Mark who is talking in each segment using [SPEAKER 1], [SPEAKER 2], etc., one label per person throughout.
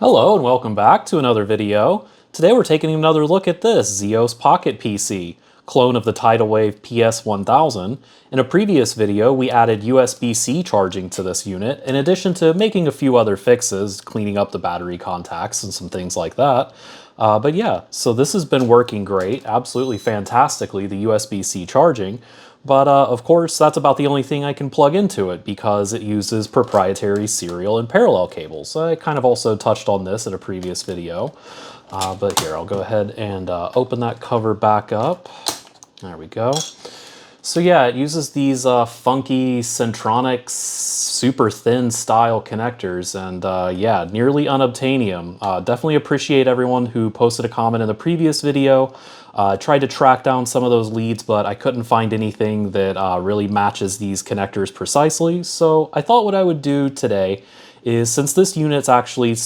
[SPEAKER 1] Hello and welcome back to another video. Today we're taking another look at this ZEOS Pocket PC, clone of the Tidalwave PS-1000. In a previous video we added USB-C charging to this unit, in addition to making a few other fixes, cleaning up the battery contacts and some things like that. But yeah, so this has been working great, absolutely fantastically, the USB-C charging. But of course, that's about the only thing I can plug into it because it uses proprietary serial and parallel cables. I kind of also touched on this in a previous video. But here, I'll go ahead and open that cover back up. There we go. So yeah, it uses these funky Centronics super thin style connectors, and yeah, nearly unobtainium. Definitely appreciate everyone who posted a comment in the previous video. Tried to track down some of those leads, but I couldn't find anything that really matches these connectors precisely. So I thought what I would do today is, since this unit's actually,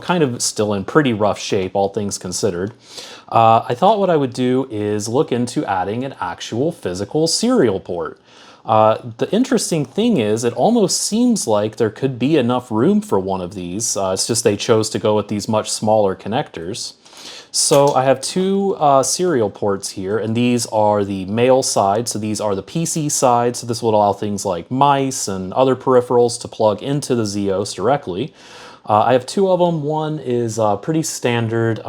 [SPEAKER 1] kind of still in pretty rough shape, all things considered, I thought what I would do is look into adding an actual physical serial port. The interesting thing is, it almost seems like there could be enough room for one of these. It's just they chose to go with these much smaller connectors. So I have two serial ports here, and these are the male side, so these are the PC side, so this will allow things like mice and other peripherals to plug into the ZEOS directly. I have two of them. One is pretty standard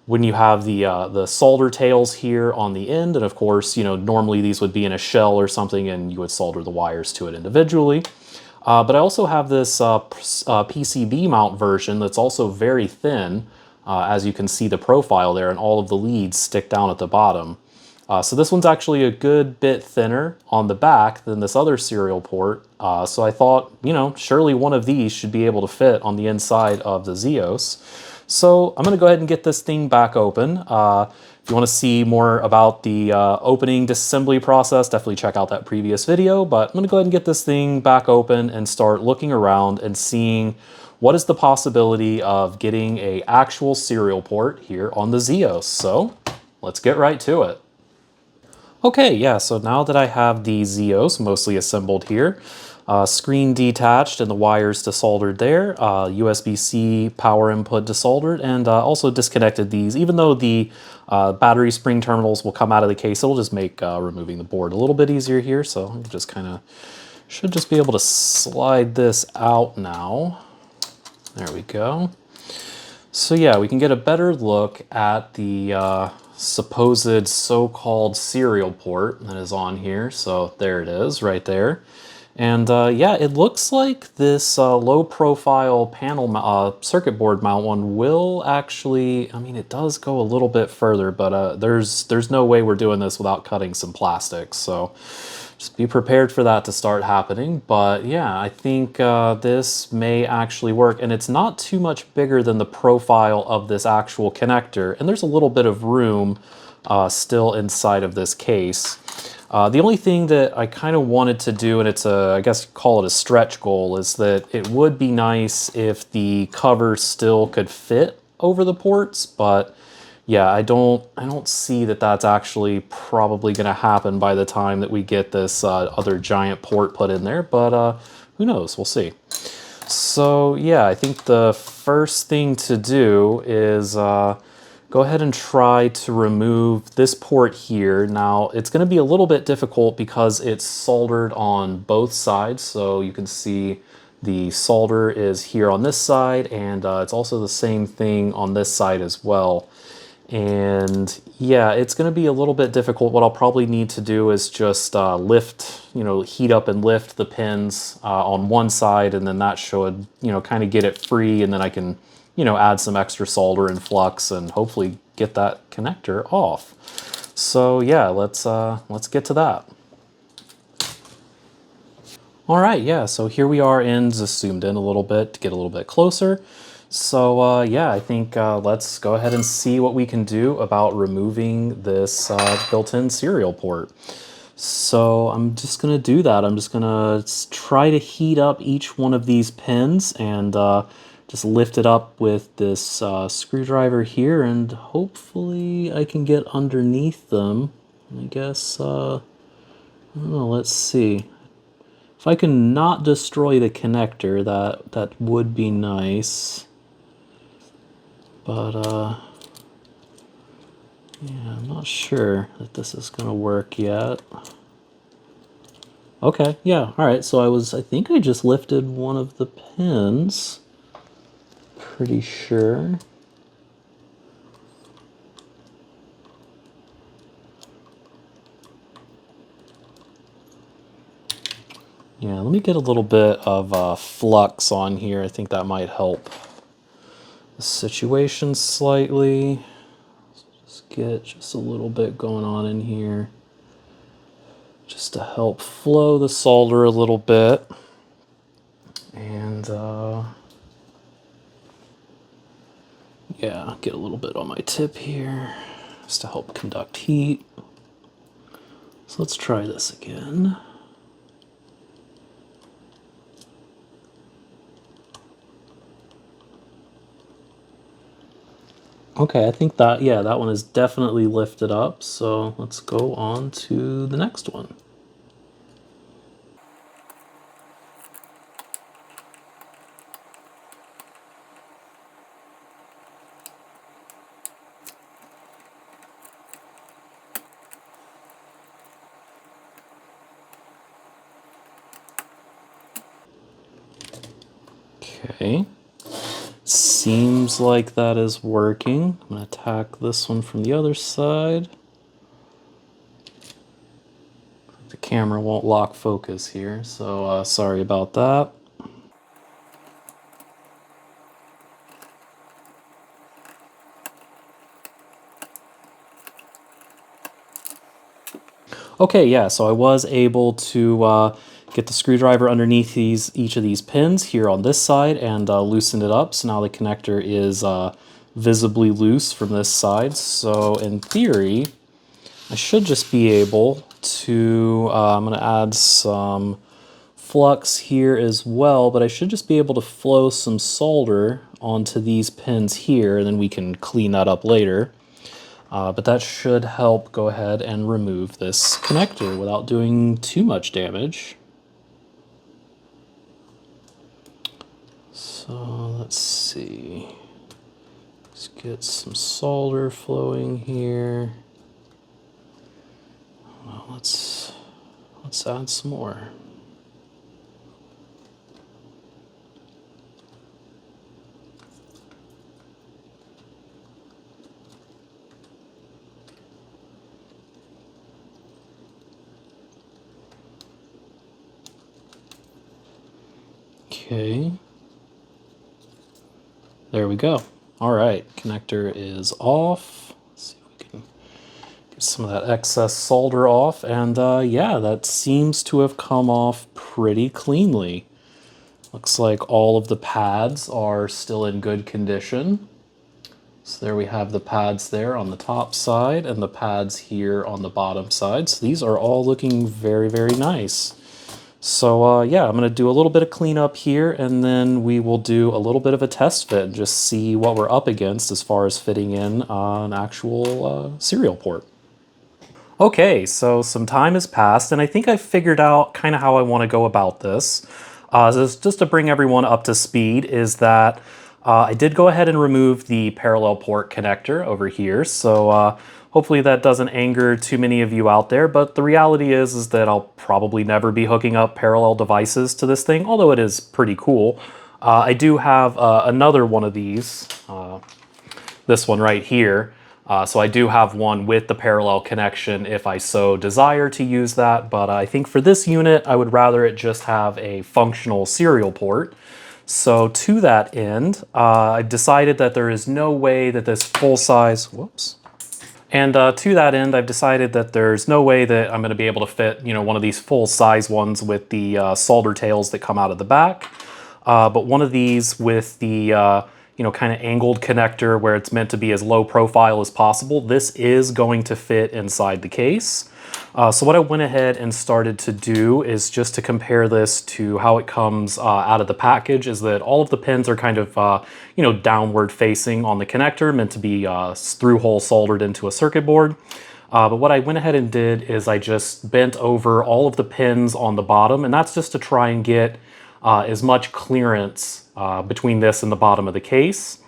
[SPEAKER 1] when you have the solder tails here on the end, and of course, normally these would be in a shell or something, and you would solder the wires to it individually. But I also have this PCB mount version that's also very thin. As you can see the profile there, and all of the leads stick down at the bottom. So this one's actually a good bit thinner on the back than this other serial port. So I thought, surely one of these should be able to fit on the inside of the ZEOS. So I'm going to go ahead and get this thing back open. If you want to see more about the opening disassembly process, definitely check out that previous video. But I'm going to go ahead and get this thing back open and start looking around and seeing what is the possibility of getting an actual serial port here on the ZEOS. So let's get right to it. Okay, yeah, so now that I have the ZEOS mostly assembled here, screen detached and the wires desoldered there, USB-C power input desoldered, and also disconnected these. Even though the battery spring terminals will come out of the case, it'll just make removing the board a little bit easier here. So I'm just kind of, should just be able to slide this out now. There we go. So yeah, we can get a better look at the supposed so-called serial port that is on here. So there it is, right there. And yeah, it looks like this low-profile panel circuit board mount one will actually, I mean, it does go a little bit further, but there's no way we're doing this without cutting some plastics. So just be prepared for that to start happening. But yeah, I think this may actually work, and it's not too much bigger than the profile of this actual connector, and there's a little bit of room still inside of this case. The only thing that I kind of wanted to do, and it's a, I guess you call it a stretch goal, is that it would be nice if the cover still could fit over the ports, but yeah, I don't see that that's actually probably going to happen by the time that we get this other giant port put in there, but who knows, we'll see. So yeah, I think the first thing to do is go ahead and try to remove this port here. Now, it's going to be a little bit difficult because it's soldered on both sides, so you can see the solder is here on this side, and it's also the same thing on this side as well. And yeah, it's going to be a little bit difficult. What I'll probably need to do is just lift, heat up and lift the pins on one side, and then that should, kind of get it free, and then I can, add some extra solder and flux and hopefully get that connector off. So yeah, let's get to that. All right, yeah, so here we are just zoomed in a little bit to get a little bit closer. So yeah, I think let's go ahead and see what we can do about removing this built-in serial port. So I'm just gonna do that. I'm just gonna try to heat up each one of these pins and just lift it up with this screwdriver here, and hopefully I can get underneath them. I guess, I don't know, let's see. If I can not destroy the connector, that would be nice. But yeah, I'm not sure that this is gonna work yet. Okay, yeah, all right, so I think I just lifted one of the pins. Pretty sure. Yeah, let me get a little bit of flux on here. I think that might help the situation slightly. Just get just a little bit going on in here, just to help flow the solder a little bit. And yeah, get a little bit on my tip here, just to help conduct heat. So let's try this again. Okay, I think that, yeah, that one is definitely lifted up. So let's go on to the next one. Okay. Seems like that is working. I'm going to attack this one from the other side. The camera won't lock focus here, so sorry about that. Okay, yeah, so I was able to get the screwdriver underneath each of these pins here on this side and loosen it up. So now the connector is visibly loose from this side. So in theory, I should just be able to, I'm going to add some flux here as well, but I should just be able to flow some solder onto these pins here, and then we can clean that up later. But that should help go ahead and remove this connector without doing too much damage. So let's see. Let's get some solder flowing here. Well, let's add some more. Okay. There we go. All right, connector is off. Let's see if we can get some of that excess solder off. And yeah, that seems to have come off pretty cleanly. Looks like all of the pads are still in good condition. So there we have the pads there on the top side and the pads here on the bottom side. So these are all looking very, very nice. So yeah, I'm going to do a little bit of cleanup here, and then we will do a little bit of a test fit and just see what we're up against as far as fitting in an actual serial port. Okay, so some time has passed, and I think I've figured out kind of how I want to go about this. Just to bring everyone up to speed, is that I did go ahead and remove the parallel port connector over here, so hopefully that doesn't anger too many of you out there, but the reality is that I'll probably never be hooking up parallel devices to this thing, although it is pretty cool. I do have another one of these, this one right here. So I do have one with the parallel connection if I so desire to use that, but I think for this unit, I would rather it just have a functional serial port. So to that end, I've decided that there is no way that this full-size, whoops. And to that end, I've decided that there's no way that I'm going to be able to fit, one of these full-size ones with the solder tails that come out of the back. But one of these with the kind of angled connector where it's meant to be as low profile as possible, this is going to fit inside the case. So what I went ahead and started to do is just to compare this to how it comes out of the package, is that all of the pins are kind of downward facing on the connector, meant to be through hole soldered into a circuit board. But what I went ahead and did is I just bent over all of the pins on the bottom, and that's just to try and get as much clearance between this and the bottom of the case.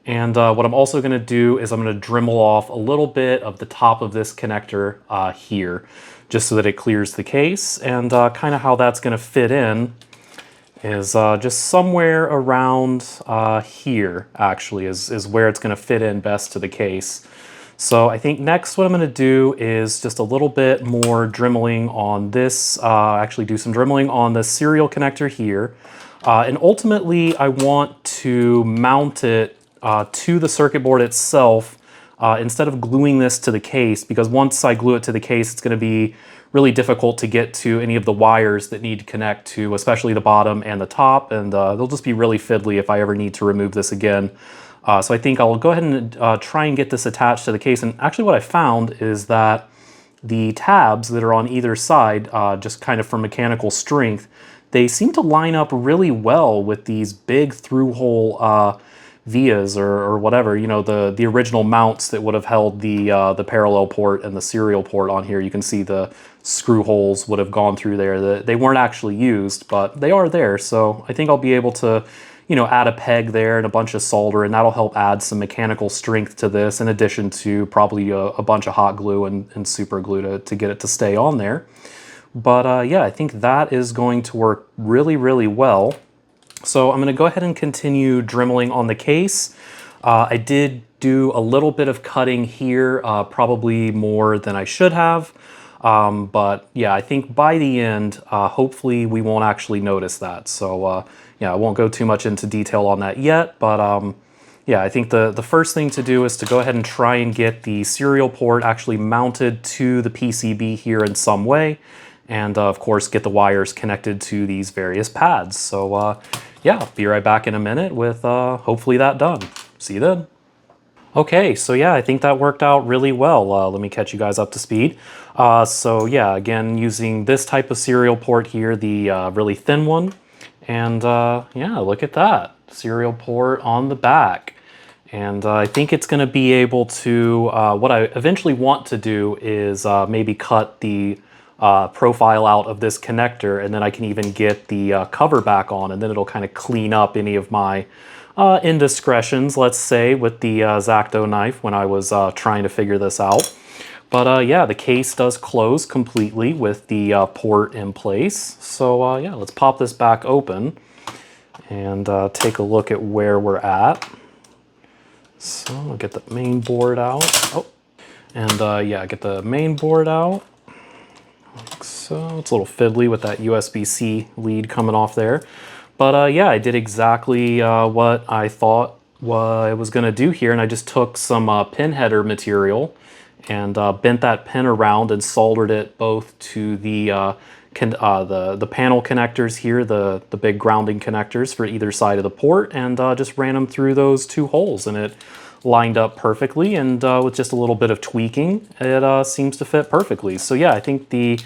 [SPEAKER 1] And what I'm also going to do is I'm going to Dremel off a little bit of the top of this connector here, just so that it clears the case. And kind of how that's going to fit in is just somewhere around here, actually, is where it's going to fit in best to the case. So I think next what I'm going to do is just a little bit more dremeling on this, actually do some dremeling on the serial connector here. And ultimately I want to mount it to the circuit board itself instead of gluing this to the case, because once I glue it to the case, it's going to be really difficult to get to any of the wires that need to connect to, especially the bottom and the top, and they'll just be really fiddly if I ever need to remove this again. So I think I'll go ahead and try and get this attached to the case. And actually what I found is that the tabs that are on either side, just kind of for mechanical strength, they seem to line up really well with these big through-hole vias or whatever, you know, the original mounts that would have held the parallel port and the serial port on here. You can see the screw holes would have gone through there. They weren't actually used, but they are there. So I think I'll be able to, you know, add a peg there and a bunch of solder, and that'll help add some mechanical strength to this, in addition to probably a bunch of hot glue and super glue to get it to stay on there. But yeah, I think that is going to work really, really well. So I'm going to go ahead and continue dremeling on the case. I did do a little bit of cutting here, probably more than I should have. But yeah, I think by the end, hopefully we won't actually notice that. So yeah, I won't go too much into detail on that yet. But yeah, I think the first thing to do is to go ahead and try and get the serial port actually mounted to the PCB here in some way. And of course, get the wires connected to these various pads. So yeah, I'll be right back in a minute with hopefully that done. See you then. Okay, so yeah, I think that worked out really well. Let me catch you guys up to speed. So yeah, again, using this type of serial port here, the really thin one. And yeah, look at that, serial port on the back. And I think it's going to be able to, what I eventually want to do is maybe cut the profile out of this connector, and then I can even get the cover back on, and then it'll kind of clean up any of my indiscretions, let's say, with the X-Acto knife when I was trying to figure this out. But yeah, the case does close completely with the port in place. So yeah, let's pop this back open and take a look at where we're at. So I'll get the main board out. Oh, and yeah, get the main board out. Like so. It's a little fiddly with that USB-C lead coming off there. But yeah, I did exactly what I thought I was going to do here, and I just took some pin header material and bent that pin around and soldered it both to the panel connectors here, the big grounding connectors for either side of the port, and just ran them through those two holes, and it lined up perfectly, and with just a little bit of tweaking, it seems to fit perfectly. So yeah, I think the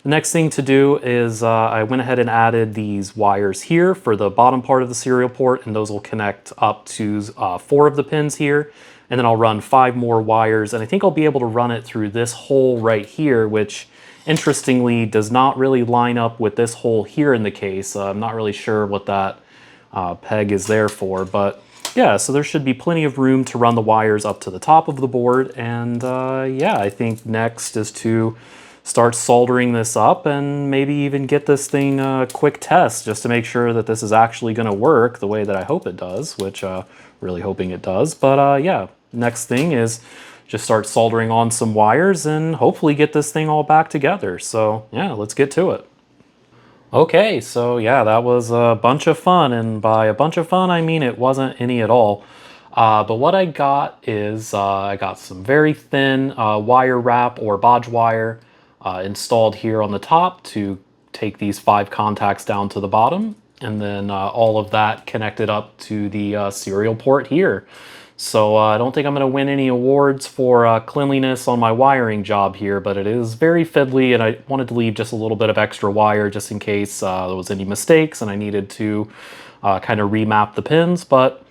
[SPEAKER 1] next thing to do is I went ahead and added these wires here for the bottom part of the serial port, and those will connect up to 4 of the pins here. And then I'll run 5 more wires, and I think I'll be able to run it through this hole right here, which interestingly does not really line up with this hole here in the case. I'm not really sure what that peg is there for, but yeah, so there should be plenty of room to run the wires up to the top of the board. And yeah, I think next is to start soldering this up and maybe even get this thing a quick test just to make sure that this is actually going to work the way that I hope it does, which really hoping it does. But yeah, next thing is just start soldering on some wires and hopefully get this thing all back together. So yeah, let's get to it. Okay, so yeah, that was a bunch of fun, and by a bunch of fun, I mean it wasn't any at all. But what I got is I got some very thin wire wrap or bodge wire installed here on the top to take these 5 contacts down to the bottom, and then all of that connected up to the serial port here. So I don't think I'm going to win any awards for cleanliness on my wiring job here, but it is very fiddly, and I wanted to leave just a little bit of extra wire just in case there was any mistakes and I needed to kind of remap the pins, but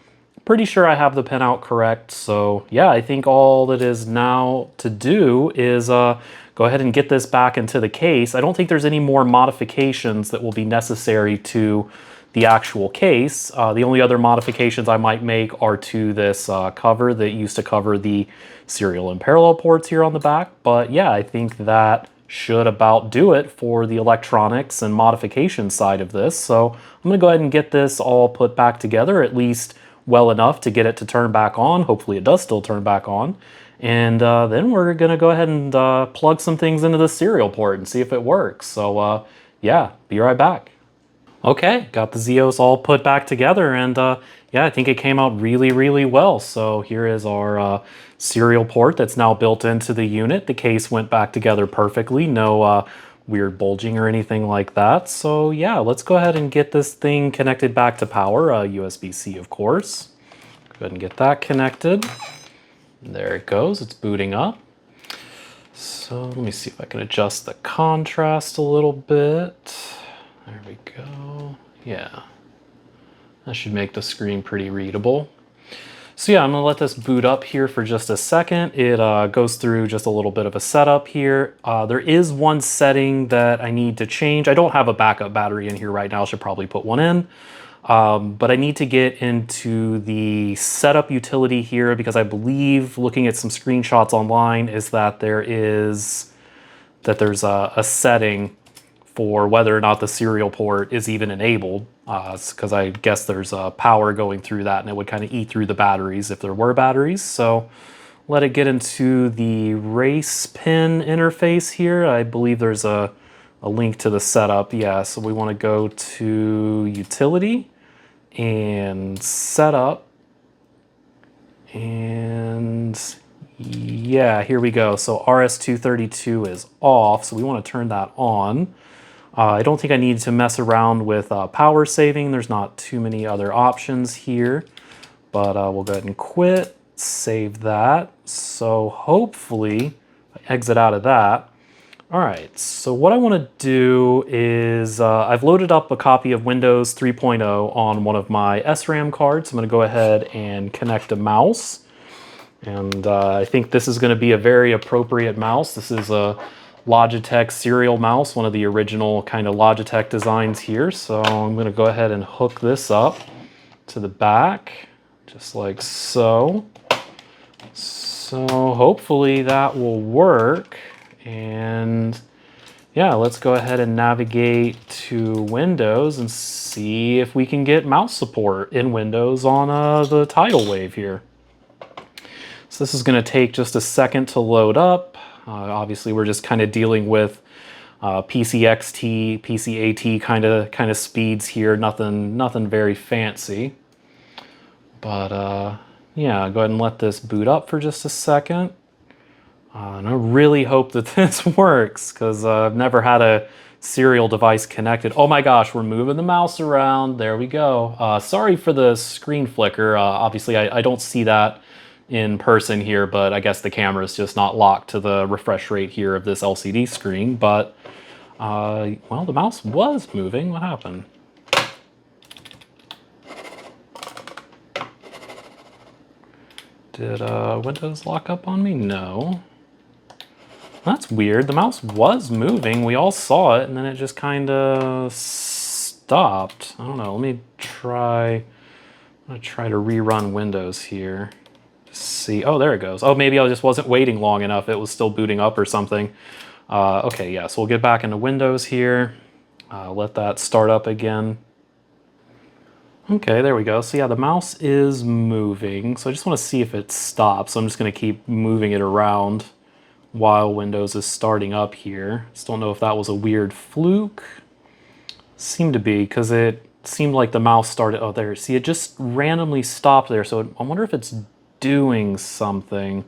[SPEAKER 1] pretty sure I have the pin out correct. So yeah, I think all that is now to do is go ahead and get this back into the case. I don't think there's any more modifications that will be necessary to the actual case. The only other modifications I might make are to this cover that used to cover the serial and parallel ports here on the back. But yeah, I think that should about do it for the electronics and modification side of this. So I'm going to go ahead and get this all put back together, at least well enough to get it to turn back on. Hopefully it does still turn back on. And then we're going to go ahead and plug some things into the serial port and see if it works. So yeah, be right back. Okay, got the ZEOS all put back together, and yeah, I think it came out really, really well. So here is our serial port that's now built into the unit. The case went back together perfectly, no weird bulging or anything like that. So yeah, let's go ahead and get this thing connected back to power, USB-C of course. Go ahead and get that connected. There it goes, it's booting up. So let me see if I can adjust the contrast a little bit. There we go. Yeah, that should make the screen pretty readable. So yeah, I'm gonna let this boot up here for just a second. It goes through just a little bit of a setup here. There is one setting that I need to change. I don't have a backup battery in here right now. I should probably put one in. But I need to get into the setup utility here because I believe, looking at some screenshots online, is that there's a setting for whether or not the serial port is even enabled, because I guess there's power going through that and it would kind of eat through the batteries if there were batteries. So let it get into the race pin interface here. I believe there's a link to the setup. Yeah, so we want to go to utility and setup, and yeah, here we go. So RS-232 is off, so we want to turn that on. I don't think I need to mess around with power saving. There's not too many other options here, but we'll go ahead and quit, save that. So hopefully I exit out of that. All right, so what I want to do is I've loaded up a copy of Windows 3.0 on one of my SRAM cards. I'm going to go ahead and connect a mouse. And I think this is going to be a very appropriate mouse. This is a Logitech serial mouse, one of the original kind of Logitech designs here. So I'm going to go ahead and hook this up to the back, just like so. So hopefully that will work. And yeah, let's go ahead and navigate to Windows and see if we can get mouse support in Windows on the Tidalwave here. So this is going to take just a second to load up. Obviously, we're just kind of dealing with PCXT, PCAT kind of speeds here. Nothing very fancy. But yeah, go ahead and let this boot up for just a second. And I really hope that this works, because I've never had a serial device connected. Oh my gosh, we're moving the mouse around. There we go. Sorry for the screen flicker. Obviously, I don't see that in person here, but I guess the camera is just not locked to the refresh rate here of this LCD screen. But, well, the mouse was moving. What happened? Did Windows lock up on me? No. That's weird. The mouse was moving. We all saw it, and then it just kind of stopped. I don't know. Let me try. I'm going to try to rerun Windows here. See, oh, there it goes. Oh, maybe I just wasn't waiting long enough. It was still booting up or something. Okay, yeah, so we'll get back into Windows here. Let that start up again. Okay, there we go. So yeah, the mouse is moving. So I just want to see if it stops. So I'm just going to keep moving it around while Windows is starting up here. Just don't know if that was a weird fluke. Seemed to be, because it seemed like the mouse started, oh there, see, it just randomly stopped there. So I wonder if it's doing something.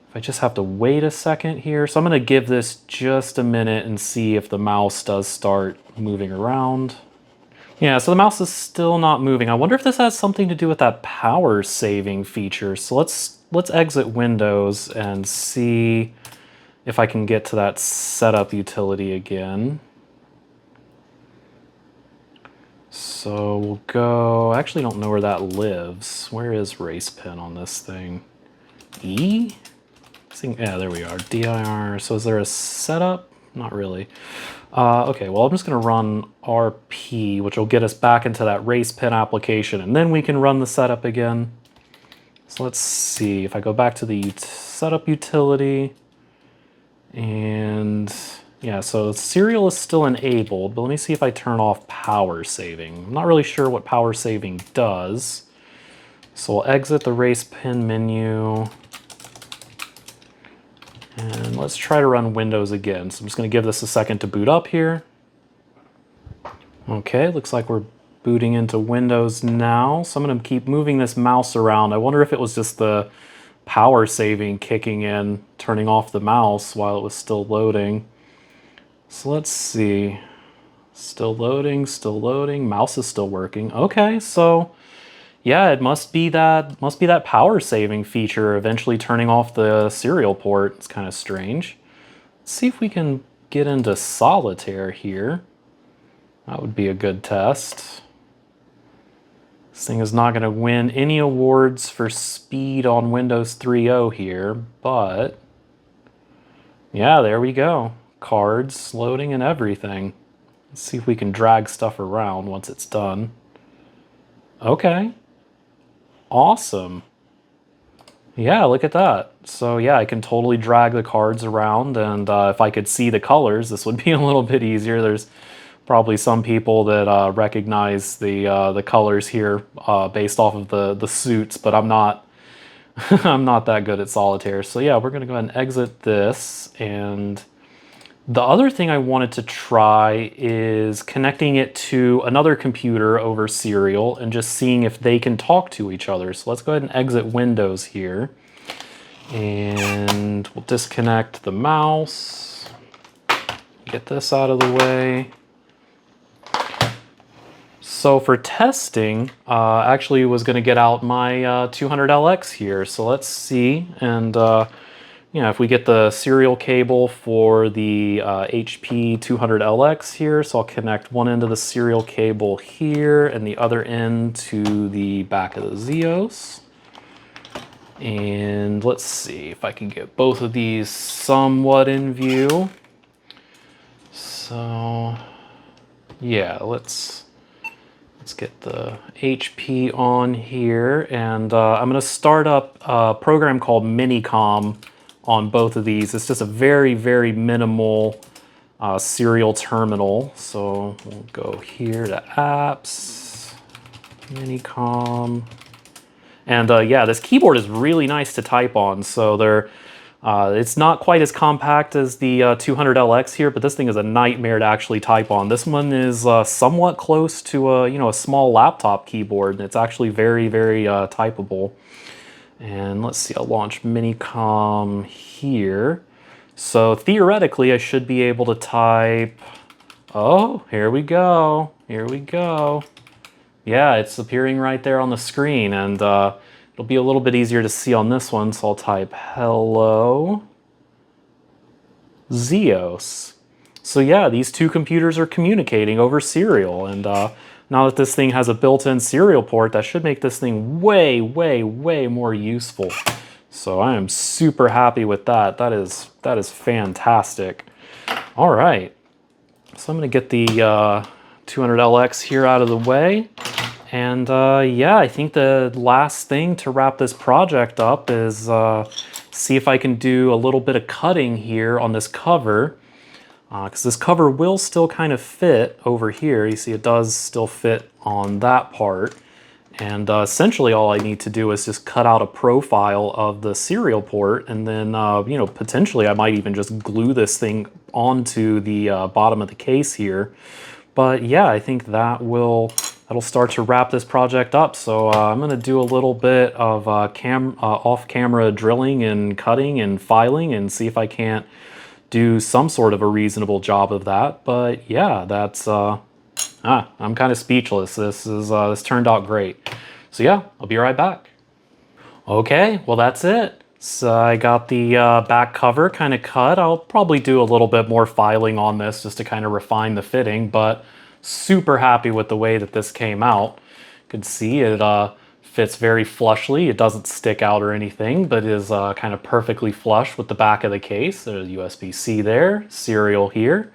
[SPEAKER 1] If I just have to wait a second here. So I'm going to give this just a minute and see if the mouse does start moving around. Yeah, so the mouse is still not moving. I wonder if this has something to do with that power saving feature. So let's exit Windows and see if I can get to that setup utility again. So we'll go, I actually don't know where that lives. Where is race pin on this thing? E? Yeah, there we are, DIR. So is there a setup? not really. Okay, well, I'm just going to run RP, which will get us back into that race pin application, and then we can run the setup again. So let's see, if I go back to the setup utility, and yeah, so serial is still enabled, but let me see if I turn off power saving. I'm not really sure what power saving does. So we'll exit the race pin menu, and let's try to run Windows again. So I'm just going to give this a second to boot up here. Okay, looks like we're booting into Windows now. So I'm going to keep moving this mouse around. I wonder if it was just the power saving kicking in, turning off the mouse while it was still loading. So let's see. Still loading, mouse is still working. Okay, so yeah, it must be that power saving feature eventually turning off the serial port. It's kind of strange. Let's see if we can get into solitaire here. That would be a good test. This thing is not going to win any awards for speed on Windows 3.0 here, but yeah, there we go. Cards loading and everything. Let's see if we can drag stuff around once it's done. Okay. Awesome. Yeah, look at that. So yeah, I can totally drag the cards around, and if I could see the colors, this would be a little bit easier. There's probably some people that recognize the colors here based off of the suits, but I'm not I'm not that good at solitaire. So yeah, we're gonna go ahead and exit this. And the other thing I wanted to try is connecting it to another computer over serial and just seeing if they can talk to each other. So let's go ahead and exit Windows here. And we'll disconnect the mouse. Get this out of the way. So for testing, actually was going to get out my 200LX here. So let's see. And you know, if we get the serial cable for the HP 200LX here, so I'll connect one end of the serial cable here and the other end to the back of the ZEOS. And let's see if I can get both of these somewhat in view. So yeah, let's get the HP on here, and I'm going to start up a program called Minicom on both of these. It's just a very, very minimal serial terminal. So we'll go here to Apps, Minicom. And yeah, this keyboard is really nice to type on. So it's not quite as compact as the 200LX here, but this thing is a nightmare to actually type on. This one is somewhat close to a small laptop keyboard, and it's actually very, very typable. And let's see, I'll launch Minicom here. So theoretically, I should be able to type. Oh, here we go. Here we go. Yeah, it's appearing right there on the screen, and it'll be a little bit easier to see on this one, so I'll type hello ZEOS. So yeah, these two computers are communicating over serial, and now that this thing has a built-in serial port, that should make this thing way, way, way more useful. So I am super happy with that. That is fantastic. All right, so I'm gonna get the 200LX here out of the way. And yeah, I think the last thing to wrap this project up is see if I can do a little bit of cutting here on this cover, because this cover will still kind of fit over here. You see it does still fit on that part. And essentially all I need to do is just cut out a profile of the serial port, and then you know, potentially I might even just glue this thing onto the bottom of the case here. But yeah, I think that'll start to wrap this project up. So I'm going to do a little bit of off-camera drilling and cutting and filing and see if I can't do some sort of a reasonable job of that. But yeah, that's I'm kind of speechless. This turned out great. So yeah, I'll be right back. Okay, well that's it. So I got the back cover kind of cut. I'll probably do a little bit more filing on this just to kind of refine the fitting, but super happy with the way that this came out. You can see it Fits very flushly. It doesn't stick out or anything, but is kind of perfectly flush with the back of the case. There's USB-C there, serial here.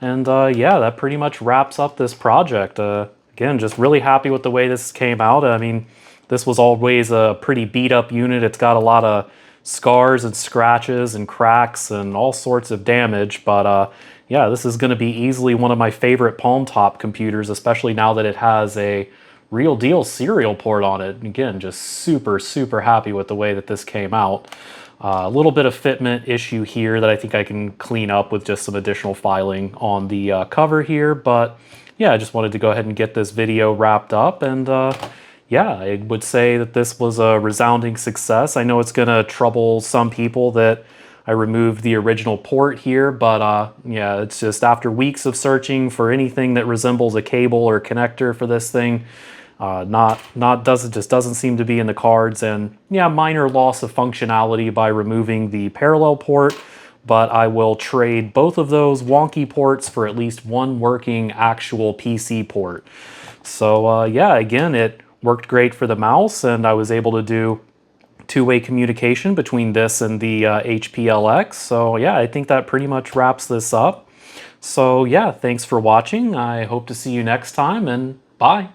[SPEAKER 1] And yeah, that pretty much wraps up this project. Again, just really happy with the way this came out. I mean, this was always a pretty beat up unit. It's got a lot of scars and scratches and cracks and all sorts of damage, but yeah, this is going to be easily one of my favorite palm top computers, especially now that it has a real deal serial port on it. Again, just super happy with the way that this came out. A little bit of fitment issue here that I think I can clean up with just some additional filing on the cover here, but yeah, I just wanted to go ahead and get this video wrapped up, and yeah, I would say that this was a resounding success. I know it's gonna trouble some people that I removed the original port here, but yeah, it's just after weeks of searching for anything that resembles a cable or connector for this thing, just doesn't seem to be in the cards. And yeah, minor loss of functionality by removing the parallel port, but I will trade both of those wonky ports for at least one working actual PC port. So yeah, again, it worked great for the mouse, and I was able to do two-way communication between this and the HPLX. So yeah, I think that pretty much wraps this up. So yeah, thanks for watching. I hope to see you next time, and bye.